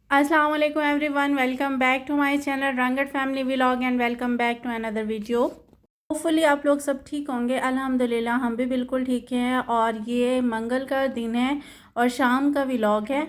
अस्सलाम वालेकुम everyone, welcome back to my channel Rangat family vlog and welcome back to another video. Hopefully आप लोग सब ठीक होंगे। अल्हम्दुलिल्लाह हम भी बिल्कुल ठीक हैं। और ये मंगल का दिन है और शाम का व्लॉग है।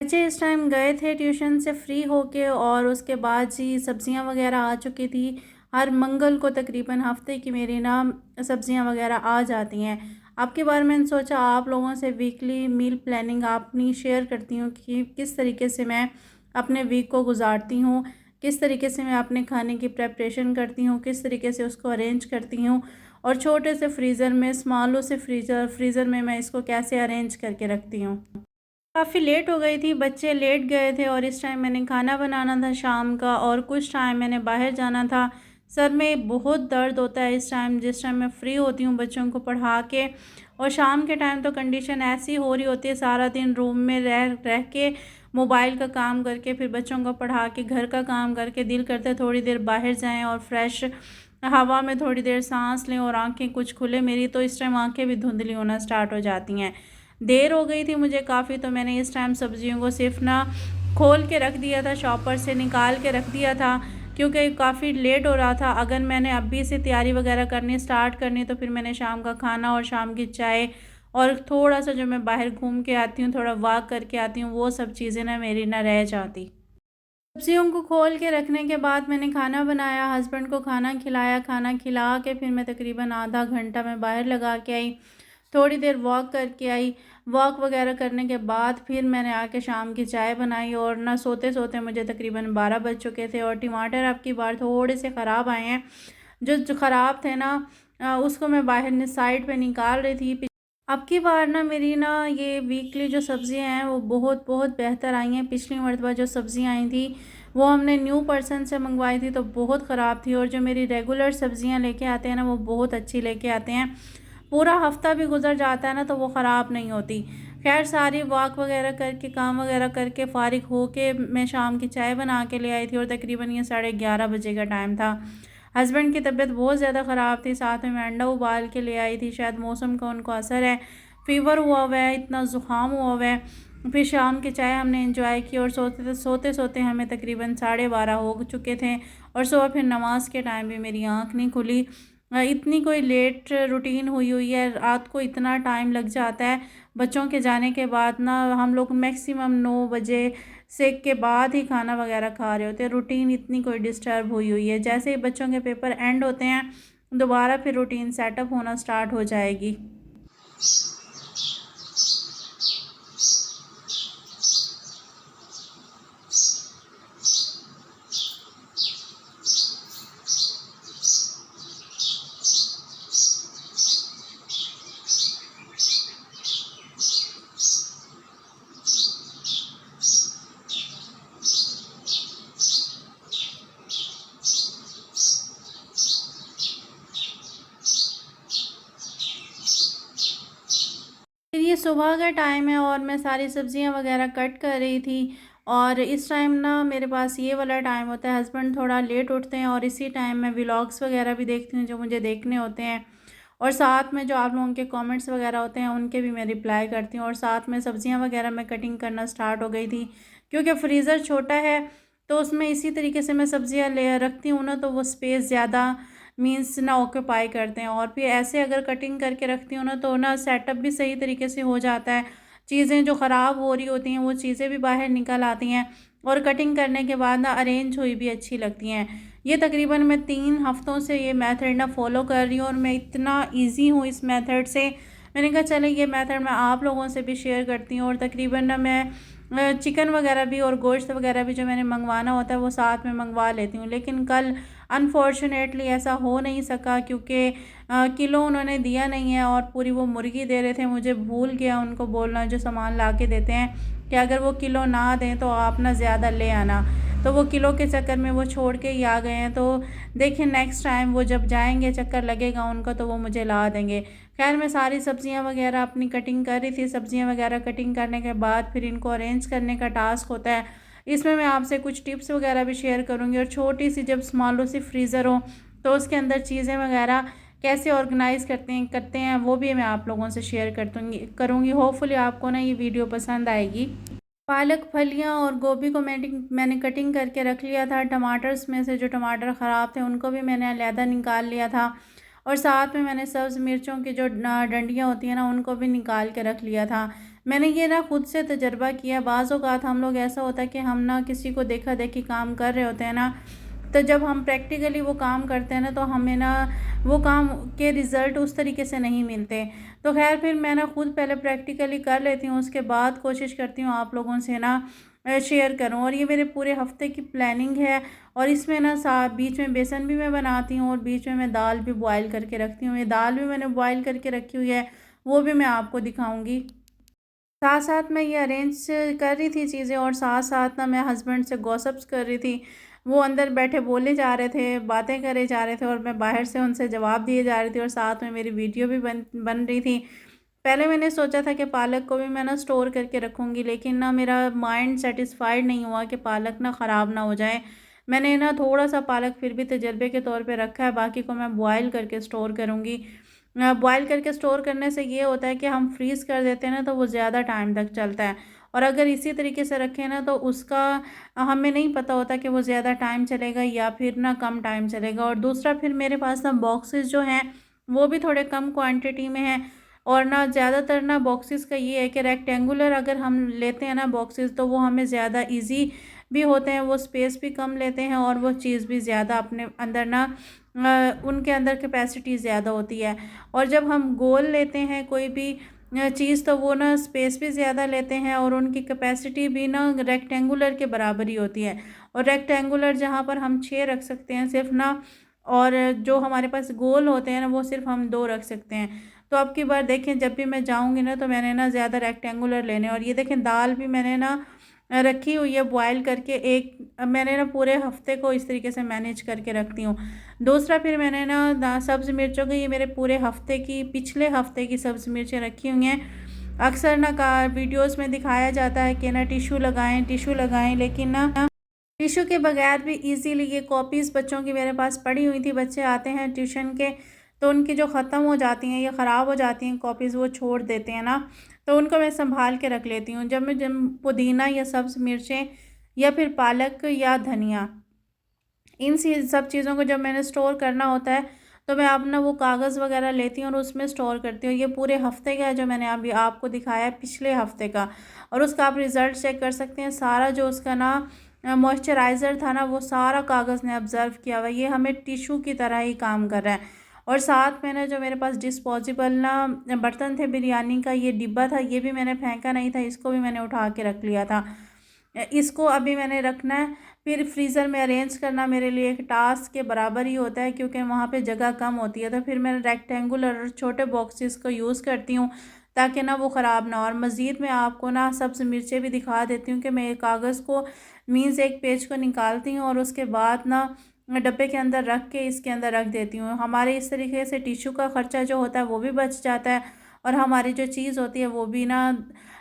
बच्चे इस टाइम गए थे ट्यूशन से फ्री होके और उसके बाद जी सब्ज़ियां वगैरह आ चुकी थी। हर मंगल को तकरीबन हफ्ते की मेरी ना सब्ज़ियां वगैरह आ जाती हैं। आपके बारे में सोचा आप लोगों से वीकली मील प्लानिंग अपनी शेयर करती हूँ कि किस तरीके से मैं अपने वीक को गुजारती हूँ, किस तरीके से मैं अपने खाने की प्रेपरेशन करती हूँ, किस तरीके से उसको अरेंज करती हूँ और छोटे से फ्रीज़र में स्मॉलो से फ्रीज़र में मैं इसको कैसे अरेंज करके रखती हूँ। काफ़ी लेट हो गई थी, बच्चे लेट गए थे और इस टाइम मैंने खाना बनाना था शाम का और कुछ टाइम मैंने बाहर जाना था। सर में बहुत दर्द होता है इस टाइम, जिस टाइम मैं फ्री होती हूँ बच्चों को पढ़ा के। और शाम के टाइम तो कंडीशन ऐसी हो रही होती है, सारा दिन रूम में रह रह के मोबाइल का काम करके फिर बच्चों को पढ़ा के घर का काम करके दिल करता है थोड़ी देर बाहर जाएं और फ्रेश हवा में थोड़ी देर सांस लें और आंखें कुछ खुले। मेरी तो इस टाइम आंखें भी धुंधली होना स्टार्ट हो जाती हैं। देर हो गई थी मुझे काफ़ी, तो मैंने इस टाइम सब्जियों को सिर्फ ना खोल के रख दिया था, शॉपर से निकाल के रख दिया था क्योंकि काफ़ी लेट हो रहा था। अगर मैंने अभी से तैयारी वगैरह करनी स्टार्ट करनी तो फिर मैंने शाम का खाना और शाम की चाय और थोड़ा सा जो मैं बाहर घूम के आती हूँ, थोड़ा वॉक करके आती हूँ, वो सब चीज़ें ना मेरी ना रह जाती। सब्जियों को खोल के रखने के बाद मैंने खाना बनाया, हस्बैंड को खाना खिलाया। खाना खिला के फिर मैं तकरीबन आधा घंटा मैं बाहर लगा के आई, थोड़ी देर वॉक करके आई। वॉक वगैरह करने के बाद फिर मैंने आके शाम की चाय बनाई और ना सोते सोते मुझे तकरीबन 12 बज चुके थे। और टमाटर अब की बार थोड़े से ख़राब आए हैं, जो ख़राब थे ना उसको मैं बाहर साइड पे निकाल रही थी। अब की बार ना मेरी ना ये वीकली जो सब्ज़ियाँ हैं वो बहुत बहुत बेहतर आई हैं। पिछली मरतबा जो सब्ज़ियाँ आई थी वो हमने न्यू पर्सन से मंगवाई थी तो बहुत ख़राब थी, और जो मेरी रेगुलर सब्ज़ियाँ लेके आते हैं ना वो बहुत अच्छी लेके आते हैं। पूरा हफ्ता भी गुजर जाता है ना तो वो ख़राब नहीं होती। खैर सारी वॉक वगैरह करके काम वगैरह करके फ़ारिग हो के मैं शाम की चाय बना के ले आई थी और तकरीबन ये 11:30 बजे का टाइम था। हस्बैंड की तबीयत बहुत ज़्यादा ख़राब थी, साथ में मैं अंडा उबाल के ले आई थी। शायद मौसम का उनको असर है, फ़ीवर हुआ हुआ है, इतना ज़ुकाम हुआ हुआ है। फिर शाम की चाय हमने एंजॉय की और सोते सोते हमें तकरीबन 12:30 हो चुके थे। और सुबह फिर नमाज के टाइम भी मेरी आँख नहीं खुली। इतनी कोई लेट रूटीन हुई हुई है, रात को इतना टाइम लग जाता है। बच्चों के जाने के बाद ना हम लोग मैक्सिमम 9 बजे से के बाद ही खाना वगैरह खा रहे होते हैं। रूटीन इतनी कोई डिस्टर्ब हुई हुई है, जैसे ही बच्चों के पेपर एंड होते हैं दोबारा फिर रूटीन सेटअप होना स्टार्ट हो जाएगी। फिर ये सुबह का टाइम है और मैं सारी सब्जियां वगैरह कट कर रही थी। और इस टाइम ना मेरे पास ये वाला टाइम होता है, हस्बैंड थोड़ा लेट उठते हैं और इसी टाइम मैं व्लॉग्स वगैरह भी देखती हूँ जो मुझे देखने होते हैं। और साथ में जो आप लोगों के कमेंट्स वगैरह होते हैं उनके भी मैं रिप्लाई करती हूँ। और साथ में सब्जियां वगैरह मैं कटिंग करना स्टार्ट हो गई थी क्योंकि फ्रीज़र छोटा है, तो उसमें इसी तरीके से मैं सब्जियां ले रखती हूँ ना तो वो स्पेस ज़्यादा मीन्स ना ऑक्यूपाई करते हैं। और फिर ऐसे अगर कटिंग करके रखती हूँ ना तो ना सेटअप भी सही तरीके से हो जाता है। चीज़ें जो ख़राब हो रही होती हैं वो चीज़ें भी बाहर निकल आती हैं और कटिंग करने के बाद ना अरेंज हुई भी अच्छी लगती हैं। ये तकरीबन मैं 3 हफ्तों से ये मेथड ना फॉलो कर रही हूँ और मैं इतना ईज़ी हूँ इस मेथड से। मैंने कहा चले ये मेथड मैं आप लोगों से भी शेयर करती हूँ। और तकरीबन ना मैं चिकन वगैरह भी और गोश्त वगैरह भी जो मैंने मंगवाना होता है वो साथ में मंगवा लेती हूँ। लेकिन कल अनफॉर्चुनेटली ऐसा हो नहीं सका क्योंकि किलो उन्होंने दिया नहीं है और पूरी वो मुर्गी दे रहे थे। मुझे भूल गया उनको बोलना जो सामान ला के देते हैं कि अगर वो किलो ना दें तो आप ना ज़्यादा ले आना, तो वो किलो के चक्कर में वो छोड़ के ही आ गए हैं। तो देखिए नेक्स्ट टाइम वो जब जाएंगे चक्कर लगेगा उनका तो वो मुझे ला देंगे। खैर मैं सारी सब्जियां वगैरह अपनी कटिंग कर रही थी। सब्जियां वगैरह कटिंग करने के बाद फिर इनको अरेंज करने का टास्क होता है। इसमें मैं आपसे कुछ टिप्स वगैरह भी शेयर करूंगी। और छोटी सी जब स्मॉलो सी फ्रीज़र हो तो उसके अंदर चीज़ें वगैरह कैसे ऑर्गेनाइज़ करते हैं वो भी मैं आप लोगों से शेयर करूँगी। होपफुली आपको ना ये वीडियो पसंद आएगी। पालक फलियाँ और गोभी को मैंने कटिंग करके रख लिया था। टमाटर्स में से जो टमाटर ख़राब थे उनको भी मैंने अलहदा निकाल लिया था, और साथ में मैंने सब्ज़ मिर्चों की जो डंडियाँ होती हैं ना उनको भी निकाल के रख लिया था। मैंने ये ना खुद से तजर्बा किया। बाज़ औक़ात हम लोग ऐसा होता है कि हम ना किसी को देखा-देखी काम कर रहे होते हैं ना, तो जब हम प्रैक्टिकली वो काम करते हैं ना तो हमें ना वो काम के रिज़ल्ट उस तरीके से नहीं मिलते। तो ख़ैर फिर मैं ना खुद पहले प्रैक्टिकली कर लेती हूँ, उसके बाद कोशिश करती हूँ आप लोगों से ना शेयर करूँ। और ये मेरे पूरे हफ़्ते की प्लानिंग है, और इसमें ना बीच में बेसन भी मैं बनाती हूँ, और बीच में मैं दाल भी बॉयल करके रखती हूँ। ये दाल भी मैंने बॉयल करके रखी हुई है, वो भी मैं आपको दिखाऊँगी। साथ-साथ मैं ये अरेंज कर रही थी चीज़ें, और साथ-साथ ना मैं हस्बैंड से गॉसिप्स कर रही थी। वो अंदर बैठे बोले जा रहे थे, बातें करे जा रहे थे, और मैं बाहर से उनसे जवाब दिए जा रही थी, और साथ में मेरी वीडियो भी बन बन रही थी। पहले मैंने सोचा था कि पालक को भी मैं ना स्टोर करके रखूँगी, लेकिन ना मेरा माइंड सैटिस्फाइड नहीं हुआ कि पालक ना ख़राब ना हो जाए। मैंने ना थोड़ा-सा पालक फिर भी तजर्बे के तौर पे रखा है, बाकी को मैं बॉयल करके स्टोर करूँगी। बॉयल करके स्टोर करने से ये होता है कि हम फ्रीज़ कर देते हैं ना तो वो ज़्यादा टाइम तक चलता है, और अगर इसी तरीके से रखें ना तो उसका हमें नहीं पता होता कि वो ज़्यादा टाइम चलेगा या फिर ना कम टाइम चलेगा। और दूसरा फिर मेरे पास ना बॉक्सेस जो हैं वो भी थोड़े कम क्वांटिटी में हैं, और ना ज़्यादातर ना बॉक्सेस का ये है कि रेक्टेंगुलर अगर हम लेते हैं ना बॉक्सेस तो वो हमें ज़्यादा ईज़ी भी होते हैं, वो स्पेस भी कम लेते हैं, और वो चीज़ भी ज़्यादा अपने अंदर ना उनके अंदर कैपेसिटी ज़्यादा होती है। और जब हम गोल लेते हैं कोई भी चीज़ तो वो ना स्पेस भी ज़्यादा लेते हैं, और उनकी कैपेसिटी भी ना रेक्टेंगुलर के बराबर ही होती है। और रेक्टेंगुलर जहाँ पर हम 6 रख सकते हैं सिर्फ़ ना, और जो हमारे पास गोल होते हैं ना वो सिर्फ़ हम 2 रख सकते हैं। तो अब की बार देखें जब भी मैं जाऊँगी ना तो मैंने ना ज़्यादा रेक्टेंगुलर लेने, और ये देखें दाल भी मैंने ना रखी हुई है बॉयल करके। मैंने ना पूरे हफ़्ते को इस तरीके से मैनेज करके रखती हूँ। दूसरा फिर मैंने ना सब्ज़ मिर्चों की, ये मेरे पूरे हफ़्ते की, पिछले हफ़्ते की सब्ज़ मिर्चें रखी हुई हैं। अक्सर ना का वीडियोज़ में दिखाया जाता है कि ना टिश्यू लगाएँ, लेकिन ना टिश्यू के बगैर भी ईज़िली ये कॉपीज़ बच्चों की मेरे पास पड़ी हुई थी। बच्चे आते हैं ट्यूशन के, तो उनकी जो ख़त्म हो जाती हैं या ख़राब हो जाती हैं कॉपीज़, वो छोड़ देते हैं ना, तो उनको मैं सँभाल के रख लेती हूँ। जब पुदीना या सब्ज़ मिर्चें या फिर पालक या धनिया, इन सब चीज़ों को जब मैंने स्टोर करना होता है तो मैं अपना वो कागज़ वगैरह लेती हूँ और उसमें स्टोर करती हूँ। ये पूरे हफ़्ते का है जो मैंने अभी आपको दिखाया है, पिछले हफ़्ते का, और उसका आप रिज़ल्ट चेक कर सकते हैं। सारा जो उसका ना मॉइस्चराइज़र था ना वो सारा कागज़ ने ऑब्ज़र्व किया हुआ है। ये हमें टिश्यू की तरह ही काम कर रहा है। और साथ में ना जो मेरे पास डिस्पोजेबल ना बर्तन थे, बिरयानी का ये डिब्बा था, ये भी मैंने फेंका नहीं था, इसको भी मैंने उठा के रख लिया था। इसको अभी मैंने रखना है। फिर फ्रीज़र में अरेंज करना मेरे लिए एक टास्क के बराबर ही होता है, क्योंकि वहाँ पे जगह कम होती है। तो फिर मैं रेक्टेंगुलर और छोटे बॉक्सेस को यूज़ करती हूँ ताकि ना वो ख़राब ना हो। और मज़ीद मैं आपको ना सब्ज़ मिर्चें भी दिखा देती हूँ कि मैं एक कागज़ को मीन्स एक पेज को निकालती हूँ और उसके बाद ना डब्बे के अंदर रख के इसके अंदर रख देती हूँ। हमारे इस तरीके से टिश्यू का ख़र्चा जो होता है वो भी बच जाता है, और हमारी जो चीज़ होती है वो भी ना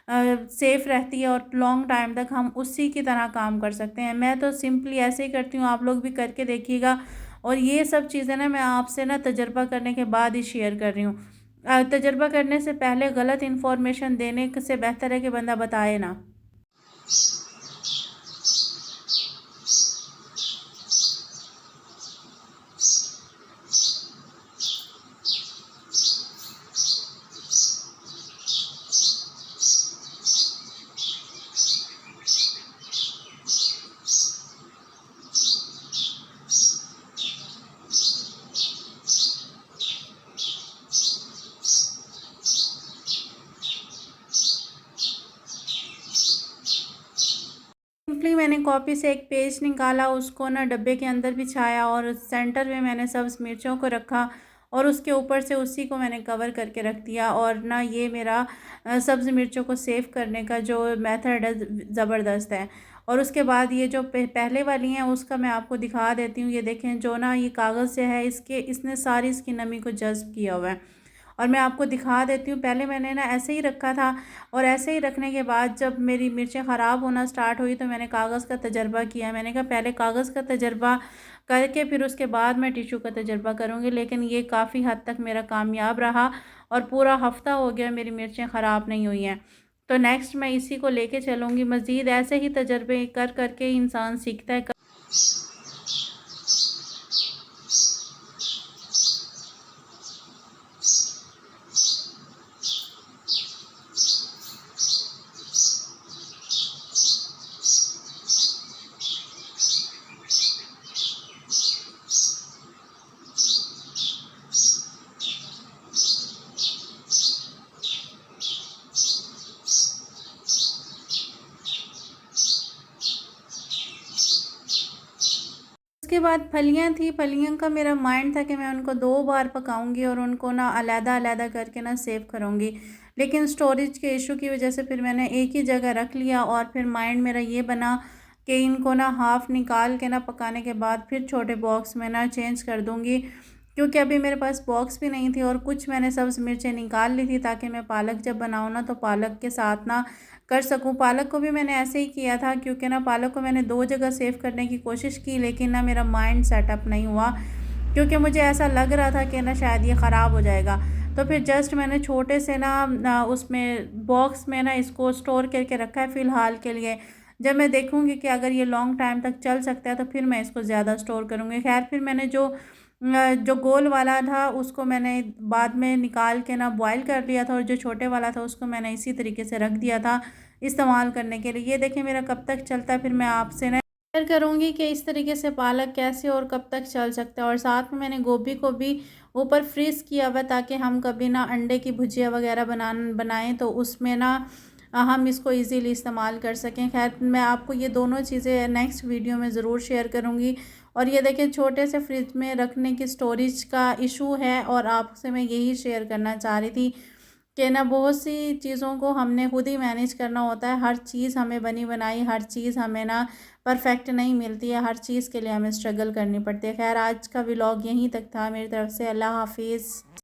सेफ़ रहती है, और लॉन्ग टाइम तक हम उसी की तरह काम कर सकते हैं। मैं तो सिंपली ऐसे ही करती हूँ, आप लोग भी करके देखिएगा। और ये सब चीज़ें ना मैं आपसे ना तजर्बा करने के बाद ही शेयर कर रही हूँ। तजर्बा करने से पहले गलत इन्फॉर्मेशन देने से बेहतर है कि बंदा बताए ना। सिंपली मैंने कॉपी से एक पेज निकाला, उसको ना डब्बे के अंदर बिछाया, और सेंटर में मैंने सब्ज़ मिर्चों को रखा, और उसके ऊपर से उसी को मैंने कवर करके रख दिया। और ना ये मेरा सब्ज़ मिर्चों को सेव करने का जो मेथड है ज़बरदस्त है। और उसके बाद ये जो पहले वाली हैं उसका मैं आपको दिखा देती हूँ। ये देखें जो ना ये कागज़ से है, इसने सारी इसकी नमी को जज़्ब किया हुआ है, और मैं आपको दिखा देती हूँ। पहले मैंने ना ऐसे ही रखा था, और ऐसे ही रखने के बाद जब मेरी मिर्चें ख़राब होना स्टार्ट हुई तो मैंने कागज़ का तजर्बा किया। मैंने कहा पहले कागज़ का तजर्बा करके फिर उसके बाद मैं टिश्यू का तजर्बा करूँगी, लेकिन ये काफ़ी हद तक मेरा कामयाब रहा, और पूरा हफ़्ता हो गया मेरी मिर्चें ख़राब नहीं हुई हैं। तो नेक्स्ट मैं इसी को लेके चलूँगी। मज़ीद ऐसे ही तजर्बे कर कर के इंसान सीखता है। उसके बाद फलियाँ थी, फलियों का मेरा माइंड था कि मैं उनको 2 बार पकाऊँगी और उनको ना अलग-अलग करके ना सेव करूँगी। लेकिन स्टोरेज के इशू की वज़ह से फिर मैंने एक ही जगह रख लिया और फिर माइंड मेरा ये बना कि इनको ना हाफ़ निकाल के ना पकाने के बाद फिर छोटे बॉक्स में ना चेंज कर दूँगी। क्योंकि अभी मेरे पास बॉक्स भी नहीं थी और कुछ मैंने सब्ज़ मिर्चें निकाल ली थी ताकि मैं पालक जब बनाऊँ ना तो पालक के साथ ना कर सकूँ। पालक को भी मैंने ऐसे ही किया था क्योंकि ना पालक को मैंने 2 जगह सेव करने की कोशिश की, लेकिन ना मेरा माइंड सेटअप नहीं हुआ क्योंकि मुझे ऐसा लग रहा था कि ना शायद ये ख़राब हो जाएगा। तो फिर जस्ट मैंने छोटे से ना उसमें बॉक्स में ना इसको स्टोर करके रखा है फ़िलहाल के लिए। जब मैं देखूँगी कि अगर ये लॉन्ग टाइम तक चल सकता है तो फिर मैं इसको ज़्यादा स्टोर करूँगी। ख़ैर फिर मैंने जो गोल वाला था उसको मैंने बाद में निकाल के ना बॉयल कर लिया था और जो छोटे वाला था उसको मैंने इसी तरीके से रख दिया था इस्तेमाल करने के लिए। ये देखिए मेरा कब तक चलता है, फिर मैं आपसे ना शेयर करूँगी कि इस तरीके से पालक कैसे और कब तक चल सकता है। और साथ में मैंने गोभी को भी ऊपर फ्रीज़ किया हुआ ताकि हम कभी ना अंडे की भुजिया वगैरह बनाएं तो उसमें ना हम इसको इजीली इस्तेमाल कर सकें। खैर मैं आपको ये दोनों चीज़ें नेक्स्ट वीडियो में ज़रूर शेयर करूँगी। और ये देखिए छोटे से फ्रिज में रखने की स्टोरेज का इशू है और आपसे मैं यही शेयर करना चाह रही थी कि ना बहुत सी चीज़ों को हमने खुद ही मैनेज करना होता है। हर चीज़ हमें बनी बनाई, हर चीज़ हमें ना परफेक्ट नहीं मिलती है, हर चीज़ के लिए हमें स्ट्रगल करनी पड़ती है। खैर आज का व्लॉग यहीं तक था मेरी तरफ से। अल्लाह हाफिज़।